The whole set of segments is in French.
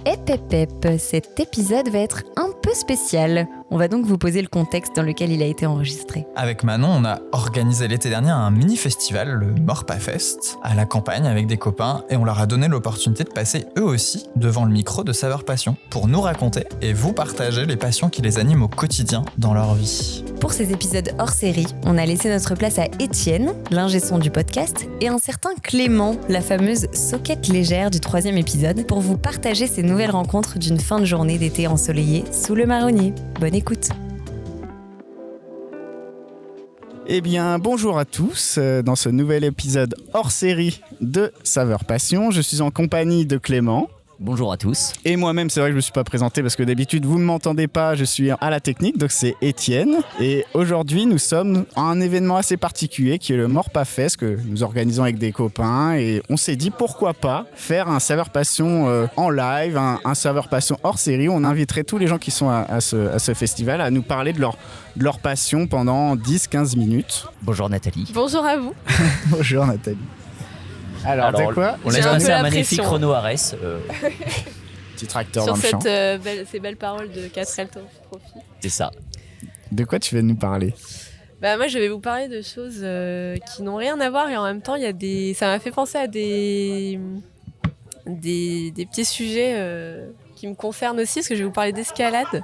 Cet épisode va être un peu spécial. On va donc vous poser le contexte dans lequel il a été enregistré. Avec Manon, on a organisé l'été dernier un mini-festival, le Morpa Fest, à la campagne avec des copains et on leur a donné l'opportunité de passer eux aussi devant le micro de Saveurs Passion pour nous raconter et vous partager les passions qui les animent au quotidien dans leur vie. Pour ces épisodes hors série, on a laissé notre place à Étienne, l'ingé son du podcast, et un certain Clément, la fameuse soquette légère du 3e épisode, pour vous partager ces nouvelles rencontres d'une fin de journée d'été ensoleillée sous le marronnier. Bonne écoute. Eh bien, bonjour à tous. Dans ce nouvel épisode hors série de Saveurs Passion, je suis en compagnie de Clément. Bonjour à tous. Et moi-même, c'est vrai que je ne me suis pas présenté parce que d'habitude, vous ne m'entendez pas, je suis à la technique, donc c'est Étienne. Et aujourd'hui, nous sommes à un événement assez particulier qui est le Morpa Fest que nous organisons avec des copains. Et on s'est dit, pourquoi pas faire un Saveurs Passion en live, un Saveurs Passion hors série. On inviterait tous les gens qui sont à ce festival à nous parler de leur passion pendant 10-15 minutes. Bonjour Nathalie. Bonjour à vous. Bonjour Nathalie. Alors t'as quoi? On laisse passer un magnifique Renault Ares. Petit tracteur sur dans le champ. ces belles paroles de 4L Trophy. C'est ça. De quoi tu veux nous parler? Moi, je vais vous parler de choses qui n'ont rien à voir et en même temps, ça m'a fait penser à des petits sujets qui me concernent aussi, parce que je vais vous parler d'escalade.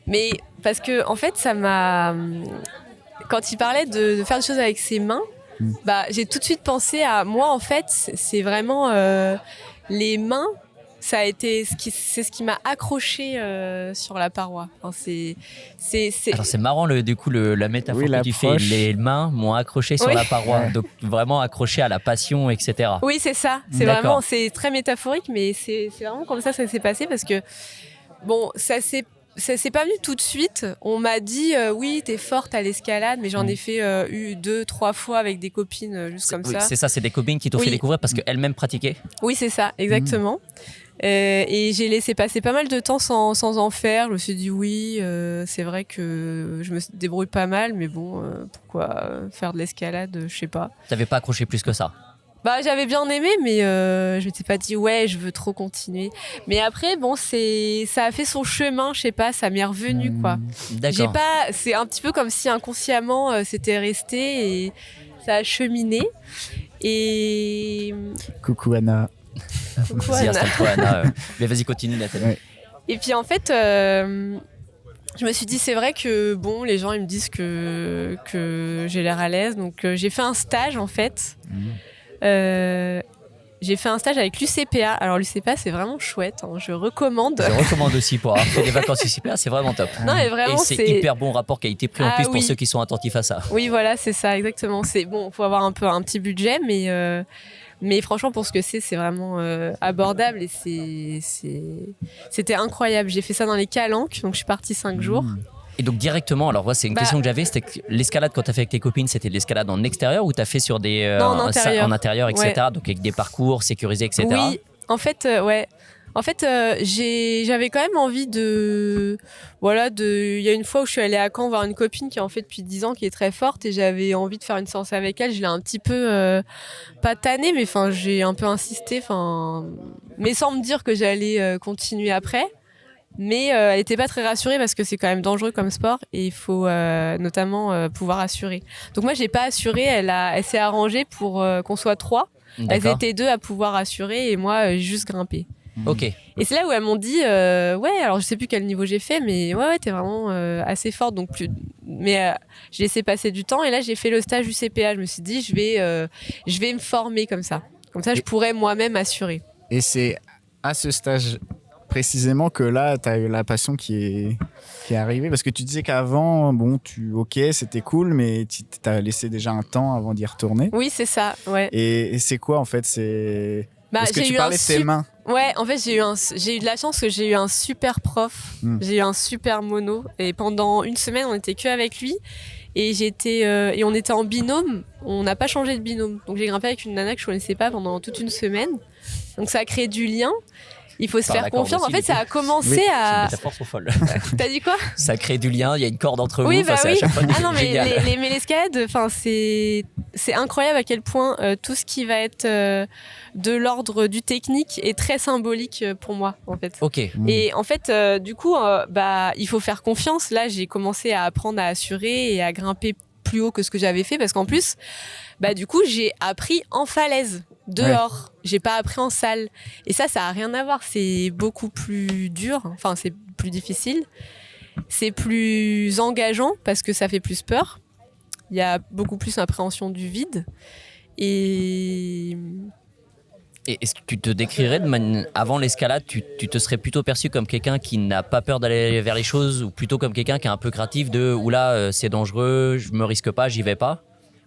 Mais parce que, en fait, quand il parlait de faire des choses avec ses mains, j'ai tout de suite pensé à moi. En fait, c'est vraiment les mains. Ça a été c'est ce qui m'a accroché sur la paroi. Enfin, Alors c'est marrant la métaphore que tu fais. Les mains m'ont accroché sur la paroi, donc vraiment accroché à la passion, etc. Oui, c'est ça. C'est très métaphorique, mais c'est vraiment comme ça s'est passé parce que ça s'est pas venu tout de suite. On m'a dit oui, t'es forte à l'escalade, mais j'en ai fait 2-3 fois avec des copines juste comme ça. C'est ça, c'est des copines qui t'ont fait découvrir parce qu'elles-mêmes pratiquaient. Oui, c'est ça, exactement. Et j'ai laissé passer pas mal de temps sans en faire. Je me suis dit oui, c'est vrai que je me débrouille pas mal, mais bon, pourquoi faire de l'escalade, je sais pas. T'avais pas accroché plus que ça? J'avais bien aimé, mais je m'étais pas dit ouais, je veux trop continuer. Mais après, ça a fait son chemin, je sais pas, ça m'est revenu quoi. D'accord. C'est un petit peu comme si inconsciemment c'était resté et ça a cheminé. Et coucou Anna. Coucou Vas-y, Anna. installe-toi Anna. Mais vas-y, continue Nathalie. Ouais. Et puis en fait, je me suis dit c'est vrai que les gens ils me disent que j'ai l'air à l'aise, donc j'ai fait un stage en fait. J'ai fait un stage avec l'UCPA. Alors l'UCPA c'est vraiment chouette, hein. Je recommande. Je recommande aussi pour avoir fait des vacances UCPA, c'est vraiment top. Non mais vraiment c'est hyper bon rapport qualité-prix en plus pour ceux qui sont attentifs à ça. Oui voilà, c'est ça exactement. C'est bon, faut avoir un petit budget, mais franchement pour ce que c'est vraiment abordable et c'était incroyable. J'ai fait ça dans les Calanques, donc je suis partie 5 jours. Et donc directement, alors c'est une question que j'avais, c'était que l'escalade quand t'as fait avec tes copines, c'était de l'escalade en extérieur ou t'as fait sur des en intérieur, etc. Ouais. Donc avec des parcours sécurisés, etc. Oui, en fait, ouais. En fait, j'avais quand même envie il y a une fois où je suis allée à Caen voir une copine qui en fait depuis 10 ans, qui est très forte, et j'avais envie de faire une séance avec elle. Je l'ai un petit peu, pas tannée, mais j'ai un peu insisté, mais sans me dire que j'allais continuer après. Mais elle n'était pas très rassurée parce que c'est quand même dangereux comme sport et il faut notamment pouvoir assurer. Donc moi, j'ai pas assuré, elle s'est arrangée pour qu'on soit 3. D'accord. Elles étaient 2 à pouvoir assurer et moi, j'ai juste grimpé. Ok. Et c'est là où elles m'ont dit alors je sais plus quel niveau j'ai fait, mais ouais t'es vraiment assez forte, donc mais j'ai laissé passer du temps et là j'ai fait le stage UCPA. Je me suis dit je vais me former comme ça je pourrais moi-même assurer. Et c'est à ce stage précisément que là t'as eu la passion qui est arrivée, parce que tu disais qu'avant c'était cool, mais t'as laissé déjà un temps avant d'y retourner. Oui c'est ça, ouais. Et c'est quoi en fait, c'est parce que j'ai tu eu parlais de tes mains. Ouais, en fait, j'ai eu de la chance que j'ai eu un super prof. J'ai eu un super mono. Et pendant une semaine, on était que avec lui. Et et on était en binôme. On n'a pas changé de binôme. Donc, j'ai grimpé avec une nana que je connaissais pas pendant toute une semaine. Donc, ça a créé du lien. il faut se faire confiance. En fait, ça a commencé à. Les métaphores sont folles. T'as dit quoi? Ça crée du lien, il y a une corde entre oui, vous. Bah oui. À chaque fois mais l'escalade, c'est incroyable à quel point tout ce qui va être de l'ordre du technique est très symbolique pour moi, en fait. Ok. Et en fait, du coup, il faut faire confiance. Là, j'ai commencé à apprendre à assurer et à grimper plus haut que ce que j'avais fait parce qu'en plus, du coup, j'ai appris en falaise, dehors. Ouais. J'ai pas appris en salle. Et ça a rien à voir. C'est beaucoup plus dur. Enfin, c'est plus difficile. C'est plus engageant parce que ça fait plus peur. Il y a beaucoup plus l'appréhension du vide. Et est-ce que tu te décrirais avant l'escalade, tu te serais plutôt perçu comme quelqu'un qui n'a pas peur d'aller vers les choses ou plutôt comme quelqu'un qui est un peu craintif de « oula, c'est dangereux, je me risque pas, j'y vais pas »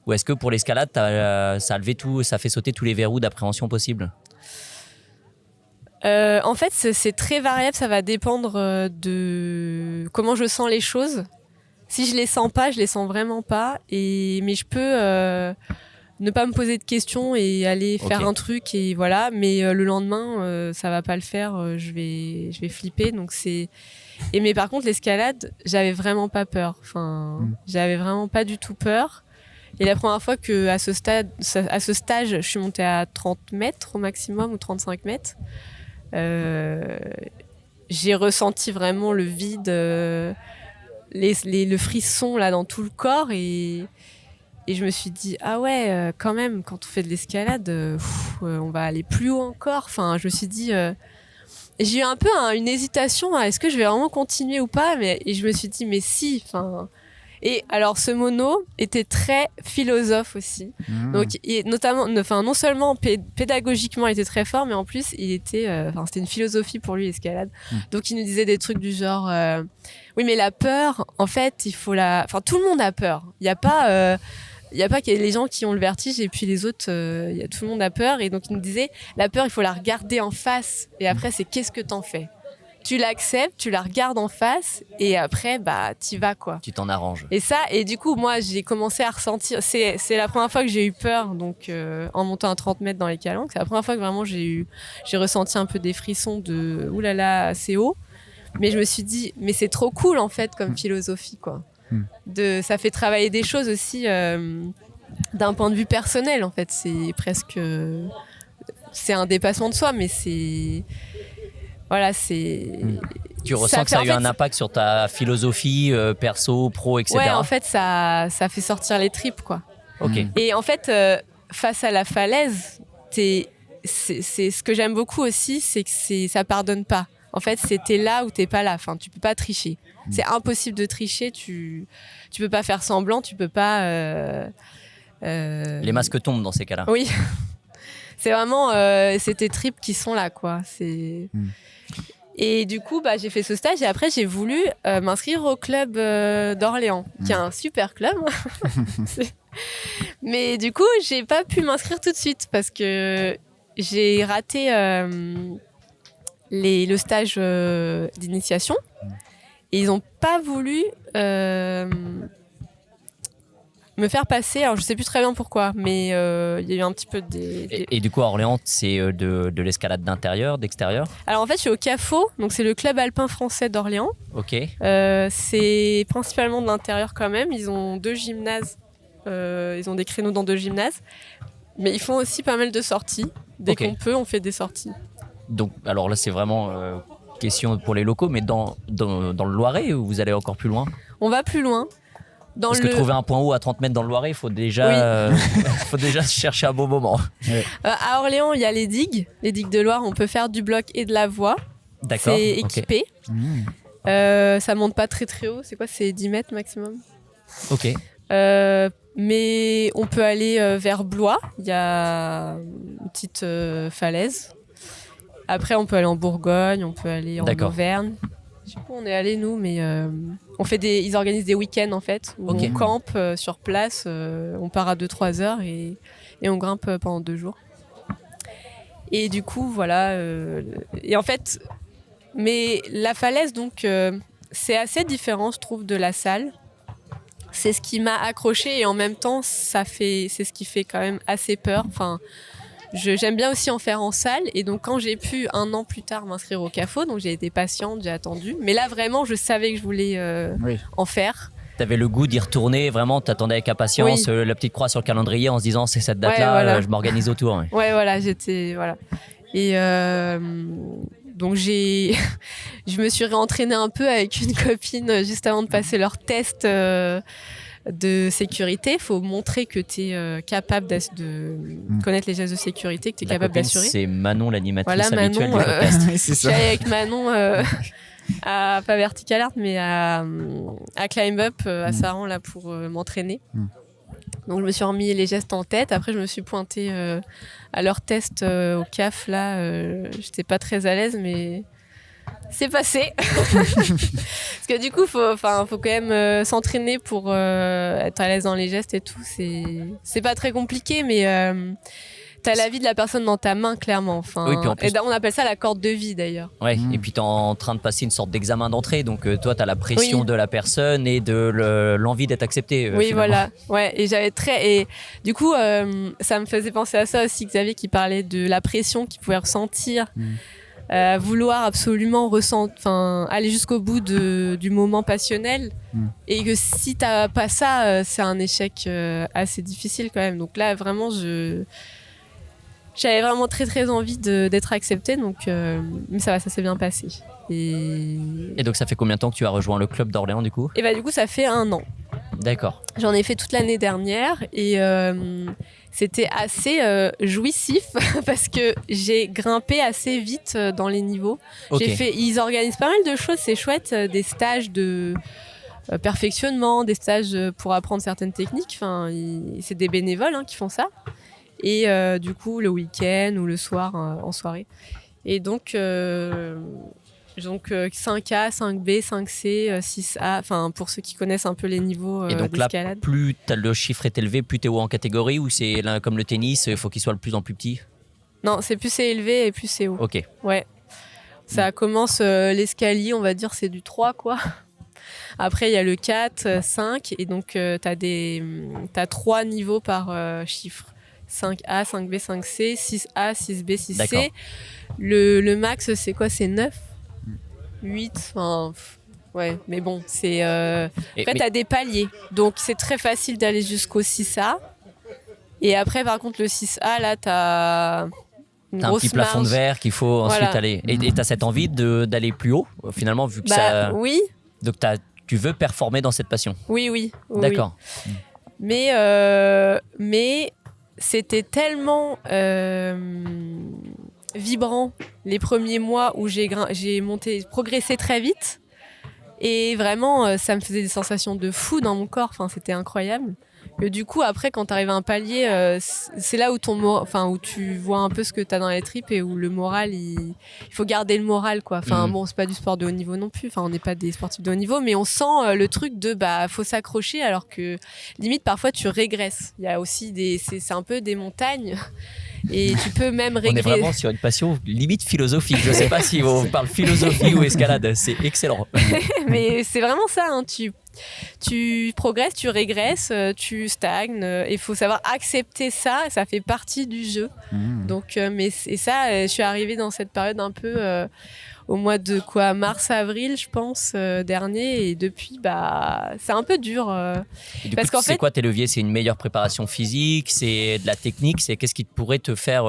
ou est-ce que pour l'escalade, ça fait sauter tous les verrous d'appréhension possibles? En fait, c'est très variable, ça va dépendre de comment je sens les choses. Si je les sens pas, je les sens vraiment pas. Mais je peux ne pas me poser de questions et aller faire un truc et voilà. Mais le lendemain, ça va pas le faire. Je vais flipper. Donc mais par contre, l'escalade, j'avais vraiment pas peur. Enfin, j'avais vraiment pas du tout peur. Et la première fois que à ce stage, je suis montée à 30 mètres au maximum ou 35 mètres. J'ai ressenti vraiment le vide, le frisson là dans tout le corps et je me suis dit ah ouais quand même quand on fait de l'escalade on va aller plus haut encore. Enfin je me suis dit j'ai eu un peu une hésitation est-ce que je vais vraiment continuer ou pas et je me suis dit mais si enfin. Et alors, ce mono était très philosophe aussi. Donc, notamment, non seulement pédagogiquement, il était très fort, mais en plus, c'était une philosophie pour lui, l'escalade. Donc, il nous disait des trucs du genre, oui, mais la peur, en fait, tout le monde a peur. Il n'y a pas qu'il y ait les gens qui ont le vertige et puis les autres, tout le monde a peur. Et donc, il nous disait, la peur, il faut la regarder en face. Et après, c'est qu'est-ce que t'en fais? Tu l'acceptes, tu la regardes en face et après t'y vas quoi. Tu t'en arranges. Et du coup moi j'ai commencé à ressentir, c'est la première fois que j'ai eu peur donc en montant à 30 mètres dans les calanques, c'est la première fois que vraiment j'ai ressenti un peu des frissons de oulala assez haut, mais je me suis dit mais c'est trop cool en fait comme philosophie quoi. Ça fait travailler des choses aussi d'un point de vue personnel en fait, c'est un dépassement de soi mais c'est voilà, Tu ressens que ça a eu un impact sur ta philosophie, perso, pro, etc. Ouais, en fait, ça fait sortir les tripes, quoi. Ok. Et en fait, face à la falaise, c'est ce que j'aime beaucoup aussi, c'est que ça pardonne pas. En fait, t'es là ou t'es pas là. Enfin, tu peux pas tricher. C'est impossible de tricher. Tu peux pas faire semblant. Tu peux pas. Les masques tombent dans ces cas-là. Oui. C'est vraiment c'est tes tripes qui sont là, quoi. Et du coup, j'ai fait ce stage et après, j'ai voulu m'inscrire au club d'Orléans, qui est un super club. Mais du coup, j'ai pas pu m'inscrire tout de suite parce que j'ai raté le stage d'initiation et ils ont pas voulu me faire passer. Alors, je sais plus très bien pourquoi, mais il y a eu un petit peu Et du coup, à Orléans, c'est de l'escalade d'intérieur, d'extérieur? Alors, en fait, je suis au CAFO, donc c'est le club alpin français d'Orléans. Ok. C'est principalement de l'intérieur quand même. Ils ont 2 gymnases. Ils ont des créneaux dans 2 gymnases. Mais ils font aussi pas mal de sorties. Dès qu'on peut, on fait des sorties. Donc, alors là, c'est vraiment question pour les locaux, mais dans le Loiret, vous allez encore plus loin? On va plus loin. Parce que trouver un point haut à 30 mètres dans le Loiret, il faut déjà, faut déjà chercher un beau moment. Ouais. À Orléans, il y a les digues de Loire. On peut faire du bloc et de la voie. D'accord. C'est équipé. Ça monte pas très très haut. C'est quoi? C'est 10 mètres maximum. Ok. Mais on peut aller vers Blois. Il y a une petite falaise. Après, on peut aller en Bourgogne. On peut aller en Auvergne. Je sais pas où on est allé nous, mais ils organisent des week-ends en fait où on campe sur place, on part à 2-3 heures et on grimpe pendant 2 jours. Et du coup voilà, et en fait, mais la falaise donc c'est assez différent je trouve de la salle. C'est ce qui m'a accroché et en même temps c'est ce qui fait quand même assez peur. Enfin, j'aime bien aussi en faire en salle. Et donc, quand j'ai pu 1 an plus tard m'inscrire au CAFO, donc j'ai été patiente, j'ai attendu. Mais là, vraiment, je savais que je voulais en faire. T'avais le goût d'y retourner, vraiment, t'attendais avec impatience la petite croix sur le calendrier en se disant c'est cette date-là, je m'organise autour. Ouais, voilà, voilà. Et donc je me suis réentraînée un peu avec une copine juste avant de passer leur test de sécurité. Il faut montrer que tu es capable de connaître les gestes de sécurité, que tu es capable d'assurer. C'est Manon, l'animatrice voilà, habituelle Manon, du podcast. C'est je ça. suis allée avec Manon pas Vertical Art, mais à Climb Up à Saran là, pour m'entraîner. Donc je me suis remis les gestes en tête. Après je me suis pointée à leur test au CAF là. J'étais pas très à l'aise, mais c'est passé. Parce que du coup faut quand même s'entraîner pour être à l'aise dans les gestes et tout. C'est pas très compliqué, mais t'as la vie de la personne dans ta main, clairement. Oui, puis en plus, et on appelle ça la corde de vie, d'ailleurs. Ouais, et puis t'es en train de passer une sorte d'examen d'entrée, donc toi t'as la pression de la personne et de l'envie d'être accepté. Oui, finalement. voilà. Ouais, et du coup, ça me faisait penser à ça aussi, Xavier, qui parlait de la pression qu'il pouvait ressentir, vouloir absolument aller jusqu'au bout du moment passionnel, et que si t'as pas ça, c'est un échec assez difficile quand même. Donc là, vraiment, j'avais vraiment très très envie d'être acceptée, donc mais ça va, ça s'est bien passé. Et donc ça fait combien de temps que tu as rejoint le club d'Orléans du coup ? Et bah du coup ça fait 1 an. D'accord. J'en ai fait toute l'année dernière et c'était assez jouissif parce que j'ai grimpé assez vite dans les niveaux. Okay. Ils organisent pas mal de choses, c'est chouette, des stages de perfectionnement, des stages pour apprendre certaines techniques. C'est des bénévoles qui font ça. Et du coup, le week-end ou le soir en soirée. Et donc 5A, 5B, 5C, 6A, enfin pour ceux qui connaissent un peu les niveaux et donc d'escalade. Là, plus le chiffre est élevé, plus t'es haut en catégorie, ou c'est là, comme le tennis, il faut qu'il soit de plus en plus petit ? Non, c'est plus c'est élevé et plus c'est haut. Ok. Ouais. Ça commence l'escalier, on va dire, c'est du 3 quoi. Après, il y a le 4, 5 et donc t'as 3 niveaux par chiffre. 5A, 5B, 5C, 6A, 6B, 6C. D'accord. Le max, c'est quoi ? C'est 9 8 enfin, ouais, mais bon, c'est... En fait, t'as des paliers. Donc, c'est très facile d'aller jusqu'au 6A. Et après, par contre, le 6A, là, t'as... T'as un petit plafond de verre qu'il faut ensuite aller. Et t'as cette envie d'aller plus haut, finalement, vu que ça... Oui. Donc, tu veux performer dans cette passion. Oui. D'accord. Oui. Mais c'était tellement vibrant les premiers mois où j'ai progressé très vite. Et vraiment, ça me faisait des sensations de fou dans mon corps. Enfin, c'était incroyable. Que du coup, après, quand tu arrives à un palier, c'est là où où tu vois un peu ce que tu as dans les tripes et où le moral, il faut garder le moral, quoi. Enfin, bon, c'est pas du sport de haut niveau non plus. Enfin, on n'est pas des sportifs de haut niveau, mais on sent le truc de, faut s'accrocher alors que limite, parfois, tu régresses. Il y a aussi c'est un peu des montagnes. Et tu peux même régresser. On est vraiment sur une passion limite philosophique. Je sais pas si on parle philosophie ou escalade. C'est excellent. Mais c'est vraiment ça. Tu progresses, tu régresses, tu stagnes. Il faut savoir accepter ça. Ça fait partie du jeu. Donc, et ça, je suis arrivée dans cette période un peu au mois de mars-avril, je pense, dernier. Et depuis, c'est un peu dur. Et du coup, c'est quoi tes leviers ? C'est une meilleure préparation physique ? C'est de la technique ? C'est qu'est-ce qui pourrait te faire...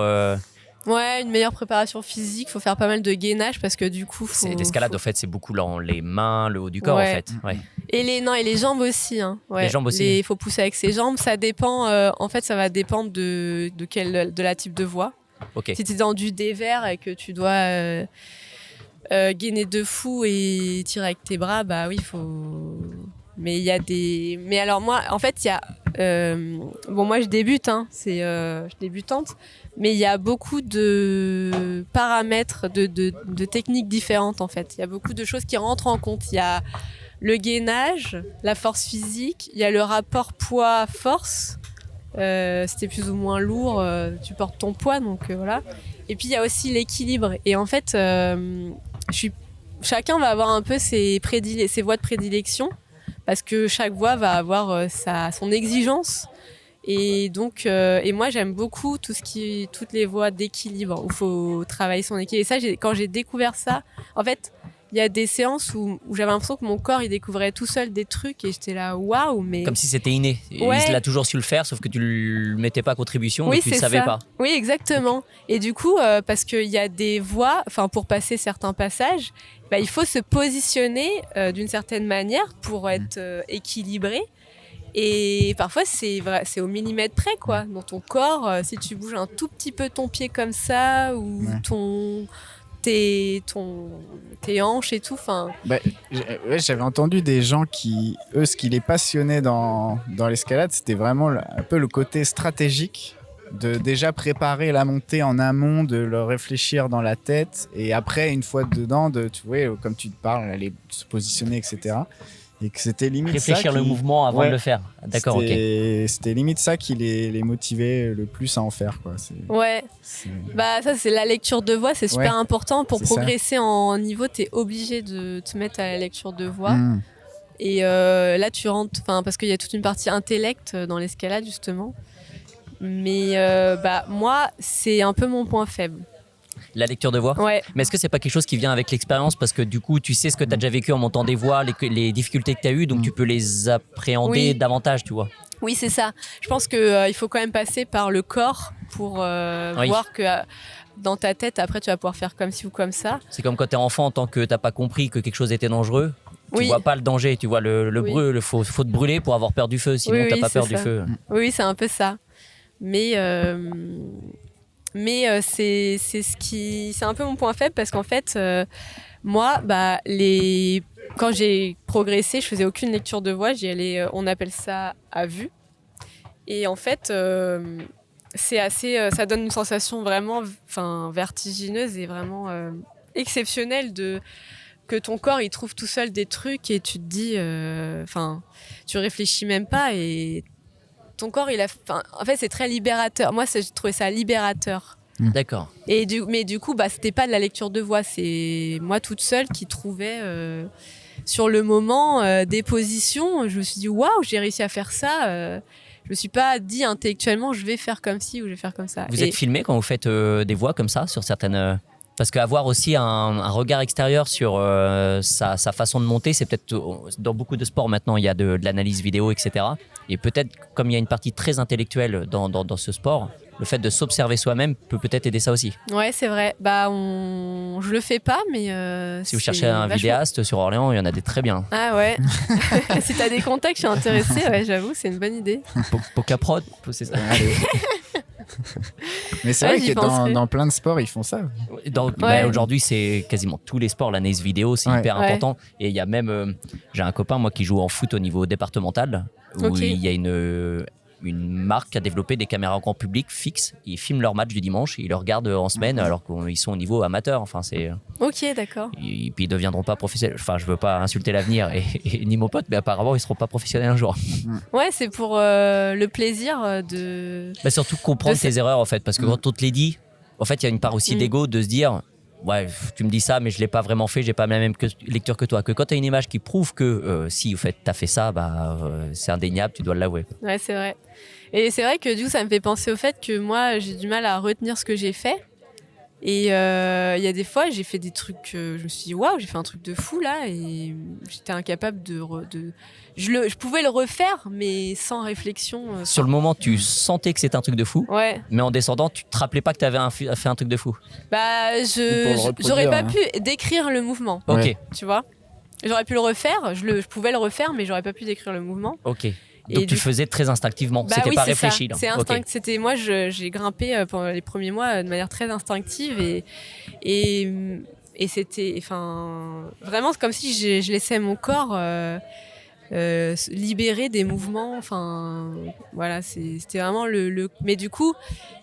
Ouais, une meilleure préparation physique. Faut faire pas mal de gainage parce que du coup... L'escalade, en fait, c'est beaucoup les mains, le haut du corps, en fait. Ouais. Et les jambes aussi. Ouais. Les jambes aussi. Il faut pousser avec ses jambes. Ça dépend... en fait, ça va dépendre de la type de voie. Okay. Si tu es dans du dévers et que tu dois... gainer de fou et tirer avec tes bras, oui, il faut... Mais il y a des... Mais alors moi, en fait, il y a... moi, je débute, je suis débutante, mais il y a beaucoup de paramètres, de techniques différentes, en fait. Il y a beaucoup de choses qui rentrent en compte. Il y a le gainage, la force physique, il y a le rapport poids-force. Si t'es plus ou moins lourd, tu portes ton poids, donc voilà. Et puis, il y a aussi l'équilibre. Et en fait, chacun va avoir un peu ses voies de prédilection parce que chaque voie va avoir son exigence. Et donc, et moi, j'aime beaucoup toutes les voies d'équilibre où il faut travailler son équilibre. Et ça, quand j'ai découvert ça, en fait, il y a des séances où j'avais l'impression que mon corps, il découvrait tout seul des trucs et j'étais là, waouh, mais... Comme si c'était inné. Ouais. Il a toujours su le faire, sauf que tu le mettais pas à contribution, Oui, donc tu le c'est savais ça. pas. Oui, exactement. Et du coup, parce qu'il y a des voies, enfin, pour passer certains passages, bah, il faut se positionner d'une certaine manière pour être équilibré. Et parfois, c'est au millimètre près, quoi. Dans ton corps, si tu bouges un tout petit peu ton pied comme ça, ou tes hanches et tout, enfin... J'avais entendu des gens qui, eux, ce qui les passionnait dans l'escalade, c'était vraiment un peu le côté stratégique, de déjà préparer la montée en amont, de le réfléchir dans la tête, et après, une fois dedans, tu vois, comme tu te parles, aller se positionner, etc. Et que c'était limite réfléchir ça le mouvement avant de le faire. D'accord, ok. C'était limite ça qui les motivait le plus à en faire, quoi. Ouais. Bah ça, c'est la lecture de voix, c'est super important pour progresser en niveau. T'es obligé de te mettre à la lecture de voix. Et là, tu rentres, parce qu'il y a toute une partie intellect dans l'escalade justement. Mais moi, c'est un peu mon point faible. La lecture de voix. Ouais. Mais est-ce que c'est pas quelque chose qui vient avec l'expérience parce que du coup tu sais ce que tu as déjà vécu en montant des voies, les difficultés que tu as eues, donc tu peux les appréhender davantage, tu vois. Oui, c'est ça. Je pense qu'il faut quand même passer par le corps pour voir que dans ta tête, après tu vas pouvoir faire comme ci ou comme ça. C'est comme quand tu es enfant, tant que t'as pas compris que quelque chose était dangereux, tu vois pas le danger, tu vois le faut te brûler pour avoir peur du feu, sinon t'as pas peur du feu. Oui, c'est un peu ça. Mais c'est un peu mon point faible parce qu'en fait, moi, quand j'ai progressé, je faisais aucune lecture de voix. J'y allais, on appelle ça à vue. Et en fait, c'est assez, ça donne une sensation vraiment, vertigineuse et vraiment exceptionnelle que ton corps il trouve tout seul des trucs et tu te dis, tu réfléchis même pas et ton corps, en fait, c'est très libérateur. Moi, j'ai trouvé ça libérateur. D'accord. Mais du coup, c'était pas de la lecture de voix. C'est moi toute seule qui trouvais sur le moment des positions. Je me suis dit, waouh, j'ai réussi à faire ça. Je me suis pas dit intellectuellement, je vais faire comme ci ou je vais faire comme ça. Vous êtes filmé quand vous faites des voix comme ça sur certaines... Parce qu'avoir aussi un regard extérieur sur sa façon de monter, c'est peut-être dans beaucoup de sports maintenant, il y a de l'analyse vidéo, etc. Et peut-être comme il y a une partie très intellectuelle dans ce sport, le fait de s'observer soi-même peut peut-être aider ça aussi. Ouais, c'est vrai. Je le fais pas, mais si vous cherchez un vidéaste sur Orléans, il y en a des très bien. Ah ouais. Si t'as des contacts, je suis intéressée. Ouais, j'avoue, c'est une bonne idée. Pocaprod, c'est ça. Mais c'est vrai que dans plein de sports, ils font ça. Aujourd'hui, c'est quasiment tous les sports. L'analyse vidéo, c'est hyper important. Et il y a même... j'ai un copain, moi, qui joue en foot au niveau départemental, où il y a une marque qui a développé des caméras grand public fixes. Ils filment leur match du dimanche et ils le regardent en semaine alors qu'ils sont au niveau amateur. Ok, d'accord. Et puis ils ne deviendront pas professionnels. Je ne veux pas insulter l'avenir ni mon pote, mais apparemment, ils ne seront pas professionnels un jour. Ouais, c'est pour le plaisir de... surtout comprendre tes erreurs, en fait. Parce que quand on te les dit, en fait, il y a une part aussi d'ego de se dire... Ouais, tu me dis ça, mais je l'ai pas vraiment fait, j'ai pas la même lecture que toi. Que quand tu as une image qui prouve que si, au fait, tu as fait ça, c'est indéniable, tu dois l'avouer. Ouais, c'est vrai. Et c'est vrai que du coup, ça me fait penser au fait que moi, j'ai du mal à retenir ce que j'ai fait. Et il y a des fois, j'ai fait des trucs, je me suis dit, waouh, j'ai fait un truc de fou là, et j'étais incapable je pouvais le refaire, mais sans réflexion. Sur le moment, tu sentais que c'était un truc de fou, mais en descendant, tu te rappelais pas que tu avais fait un truc de fou. J'aurais pas pu décrire le mouvement. Ok. Tu vois, j'aurais pu le refaire, je pouvais le refaire, mais j'aurais pas pu décrire le mouvement. Ok. Donc tu faisais très instinctivement, c'était pas réfléchi. C'est instinct. C'était moi, j'ai grimpé pendant les premiers mois de manière très instinctive et c'était, vraiment c'est comme si je laissais mon corps libérer des mouvements. Voilà, c'était vraiment mais du coup,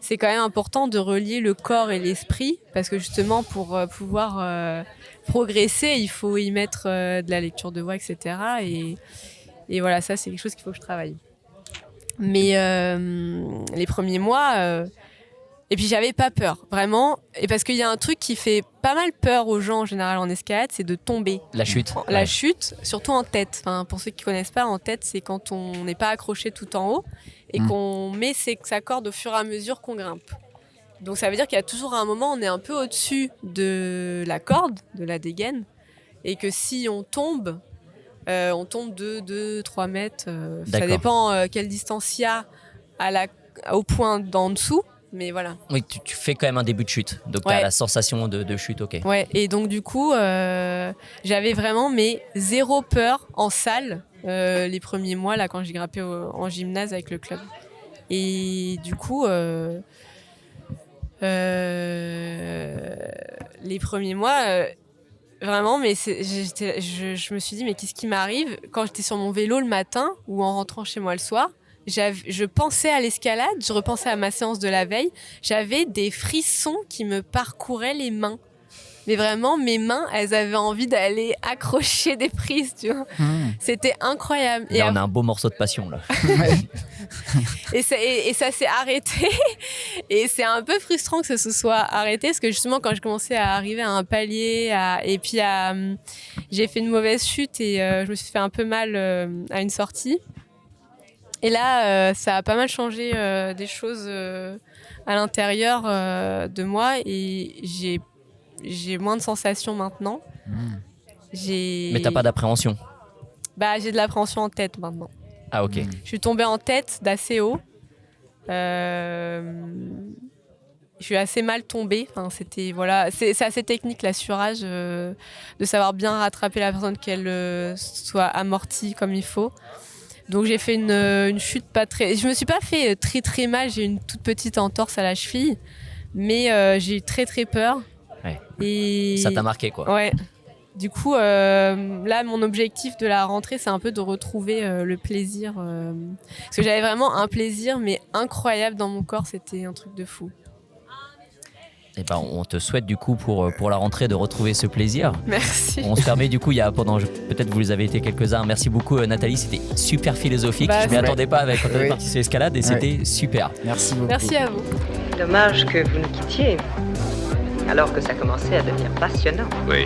c'est quand même important de relier le corps et l'esprit parce que justement pour pouvoir progresser, il faut y mettre de la lecture de voix, etc. Et voilà, ça, c'est quelque chose qu'il faut que je travaille. Mais les premiers mois... Et puis, j'avais pas peur, vraiment. Et parce qu'il y a un truc qui fait pas mal peur aux gens, en général, en escalade, c'est de tomber. La chute. La chute, surtout en tête. Pour ceux qui connaissent pas, en tête, c'est quand on n'est pas accroché tout en haut. et qu'on met sa corde au fur et à mesure qu'on grimpe. Donc ça veut dire qu'il y a toujours un moment où on est un peu au-dessus de la corde, de la dégaine, et que si on tombe de 2-3 mètres. Ça dépend quelle distance il y a au point d'en dessous. Mais voilà. Oui, tu fais quand même un début de chute. Donc, tu as la sensation de chute, ok. Ouais, et donc du coup, j'avais vraiment zéro peur en salle les premiers mois, là, quand j'ai grimpé en gymnase avec le club. Et du coup, les premiers mois, vraiment, mais je me suis dit, mais qu'est-ce qui m'arrive? Quand j'étais sur mon vélo le matin ou en rentrant chez moi le soir, je pensais à l'escalade, je repensais à ma séance de la veille, j'avais des frissons qui me parcouraient les mains. Mais vraiment, mes mains, elles avaient envie d'aller accrocher des prises, tu vois. C'était incroyable. Là, on a un beau morceau de passion, là. et ça s'est arrêté. Et c'est un peu frustrant que ça se soit arrêté, parce que justement, quand je commençais à arriver à un palier, j'ai fait une mauvaise chute et je me suis fait un peu mal à une sortie. Et là, ça a pas mal changé des choses à l'intérieur de moi et j'ai moins de sensations maintenant. Mais t'as pas d'appréhension? J'ai de l'appréhension en tête maintenant. Ah, ok. Je suis tombée en tête d'assez haut. Je suis assez mal tombée. Enfin, c'est assez technique l'assurage, de savoir bien rattraper la personne, qu'elle soit amortie comme il faut. Donc j'ai fait une chute pas très... Je me suis pas fait très très mal, j'ai une toute petite entorse à la cheville, mais j'ai eu très très peur. Ouais. Et... Ça t'a marqué, quoi. Ouais. Du coup, là, mon objectif de la rentrée, c'est un peu de retrouver le plaisir. Parce que j'avais vraiment un plaisir, mais incroyable dans mon corps, c'était un truc de fou. Eh ben, on te souhaite du coup pour la rentrée de retrouver ce plaisir. Merci. On se permet du coup, peut-être vous les avez été quelques-uns. Merci beaucoup Nathalie, c'était super philosophique. Je m'y attendais pas quand on est parti sur l'escalade et c'était super. Merci beaucoup. Merci à vous. Dommage que vous nous quittiez, alors que ça commençait à devenir passionnant. Oui.